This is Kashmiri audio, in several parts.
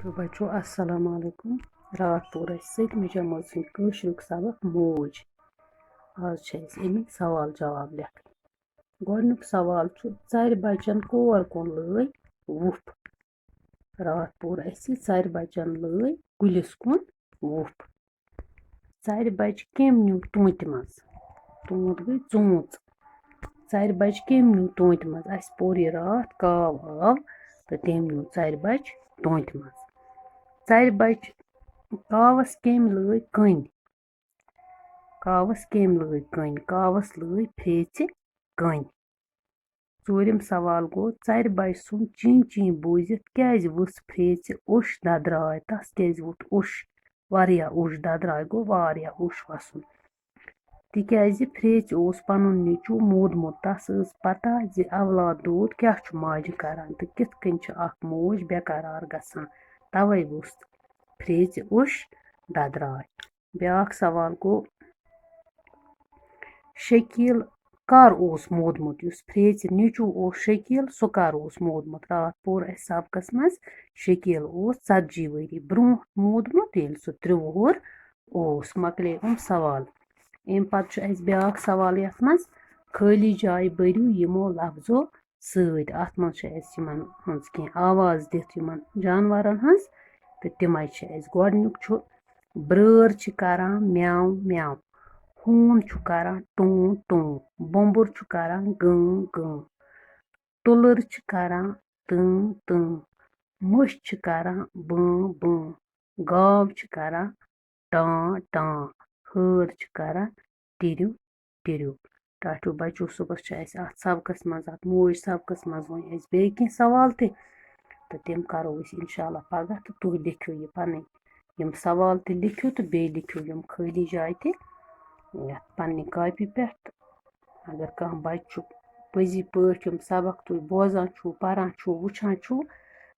तो बच्चों अस्सलाम वालेकुम। रात पोर सतमि जमात कशरुक सबक मौज। आज अमिक सवाल जवाब लेखन। गोडनुक सवाल चर बचन कोर कुन लय वुफ। रात पोर चर बचन लय कुलिस कुन वुफ। चर बच केम न्यू तूत मज। तूत गई चूच। चर बच केम न्यू तूत मज। पोर यह रात काव आव तो तम न्यू चर बच तूत मज। चर बच कावस केम लय कन। कावस केम लय कन। कावस लय फ्रेच कन। चूरम सवाल गो चर बच सुन ची ची बूजित क्याज वुस फ्रेच उश दद्राय। तस क्याज वुथ उश। वारिया उश दद्राय गो वारिया उश वसुन। तिक्याज फ्रेच ओस पनुन नीचू मोदमुत। तस ٲस पता जि औलाद दूध क्या छु माजि करान तो किथ कन छु अख मोज बेकरार गसान। तवै वुस फ्रेच उश दद्राय। ब्याक सवाल गो शकील कर ओस मोदमुत। युस फ्रेच नीचू ओस शकील सु कर ओस मोदमुत। रात पोर सबकस मज शकील ओस 40 वरी ब्रोह मोदमुत येल सु 3 वुहर ओस। मकले सवाल। अम पत ब्याक सवाल यथ मज खाली जाय भरियो यमो लफ्जो सत। अत मज यमन हंस कह आवाज दिथ यमन जानवरन हंस तो तिमै गोडनुक छु ब्रर छि करान म्याव म्याव। हून छु करान टू टू। बोंबुर छु करान गं गं। तुलर छु करान तं तं। मुश छु करान बं बं। गाव छु करान टां टां। हर छु करान टिरु टिरु। टाटू बच्चों सुबह अत सबकस मज अत मोज सबकस मज वन बे कह सवाल ते तो तम करो इंशाल्लाह पगह तो तुह लिखियो ये पन यम सवाल ते लिखियो तो बे लिखियो यम खाली जाय ते पन्ने कॉपी पे। अगर कह बच्चु पजी पट यम सबक तुह बोजान छु परान छु वुछान छु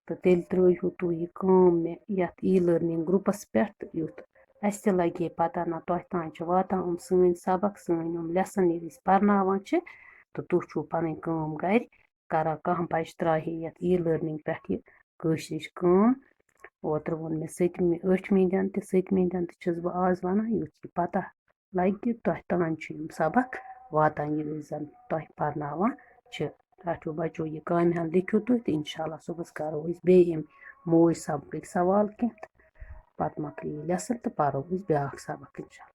तो तेल त्रो तुह यह काम मे यथ ई लर्निंग ग्रुपस पे युथ अस ते लगे पता ना तुह तान वातान सन सबक सन लेसन ये परनावान तो तुह छु पन काम घर करान। कह बच त्राहे यथ ई लर्निंग पे कशरिच काम। ओत्र वोन मे 8वीं दिन ते 7वीं दिन छस बह आज वनान युथ पता लगे तुह तान यम सबक वातान ये जन तुह परनावान। टाटू बच्चों यह काम लिखियो तुह तो इंशाल्लाह सुबह करो बे मोज सबक सवाल कह पत मकली लेसन तो परो ब्याक सबक इंशाल्लाह।